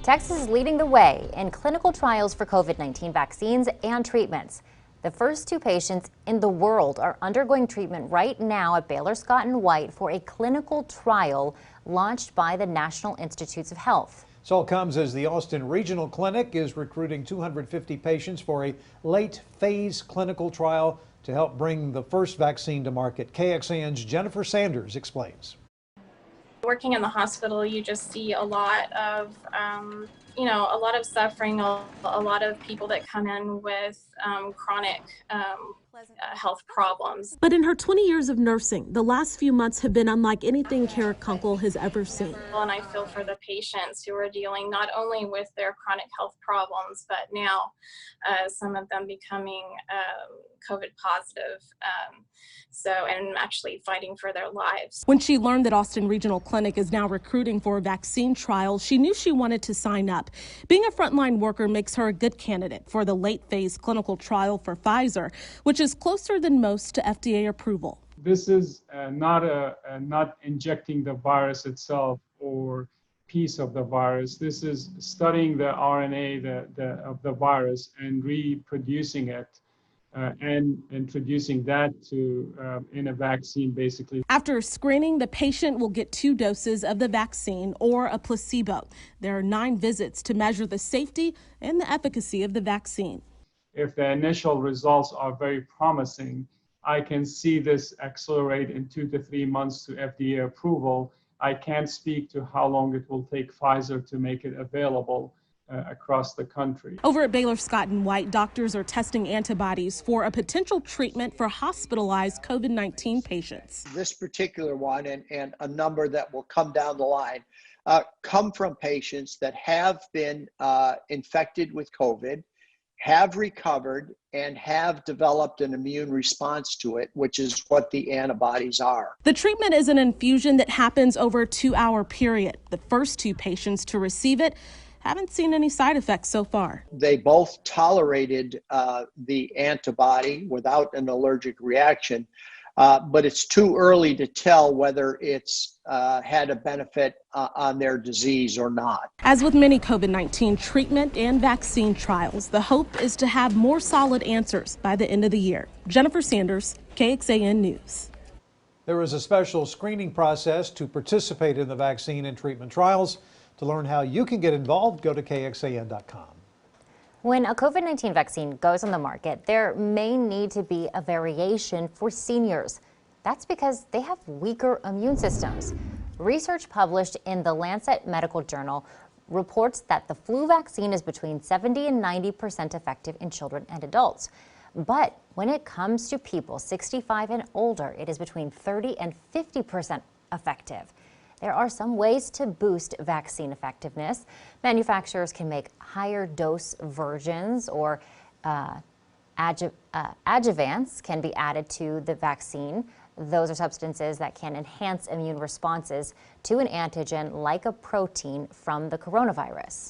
Texas is leading the way in clinical trials for COVID-19 vaccines and treatments. The first two patients in the world are undergoing treatment right now at Baylor Scott & White for a clinical trial launched by the National Institutes of Health. This all comes as the Austin Regional Clinic is recruiting 250 patients for a late-phase clinical trial to help bring the first vaccine to market. KXAN's Jennifer Sanders explains. Working in the hospital, you just see a lot of, a lot of suffering, a lot of people that come in with chronic health problems. But in her 20 years of nursing, the last few months have been unlike anything Kara Kunkel has ever seen. And I feel for the patients who are dealing not only with their chronic health problems, but now some of them becoming COVID positive, and actually fighting for their lives. When she learned that Austin Regional Clinic is now recruiting for a vaccine trial, she knew she wanted to sign up. Being a frontline worker makes her a good candidate for the late phase clinical trial for Pfizer, which is closer than most to FDA approval. This is not injecting the virus itself or piece of the virus. This is studying the RNA of the virus and reproducing it and introducing that to in a vaccine, basically. After screening, the patient will get 2 doses of the vaccine or a placebo. There are 9 visits to measure the safety and the efficacy of the vaccine. If the initial results are very promising, I can see this accelerate in 2 to 3 months to FDA approval. I can't speak to how long it will take Pfizer to make it available across the country. Over at Baylor Scott & White, doctors are testing antibodies for a potential treatment for hospitalized COVID-19 patients. This particular one and a number that will come down the line come from patients that have been infected with COVID, have recovered, and have developed an immune response to it, which is what the antibodies are. The treatment is an infusion that happens over a 2-hour period. The first 2 patients to receive it haven't seen any side effects so far. They both tolerated the antibody without an allergic reaction, but it's too early to tell whether it's had a benefit on their disease or not. As with many COVID-19 treatment and vaccine trials, the hope is to have more solid answers by the end of the year. Jennifer Sanders, KXAN News. There is a special screening process to participate in the vaccine and treatment trials. To learn how you can get involved, go to KXAN.com. When a COVID-19 vaccine goes on the market, there may need to be a variation for seniors. That's because they have weaker immune systems. Research published in the Lancet Medical Journal reports that the flu vaccine is between 70 and 90% effective in children and adults. But when it comes to people 65 and older, it is between 30 and 50% effective. There are some ways to boost vaccine effectiveness. Manufacturers can make higher dose versions, or adjuvants can be added to the vaccine. Those are substances that can enhance immune responses to an antigen like a protein from the coronavirus.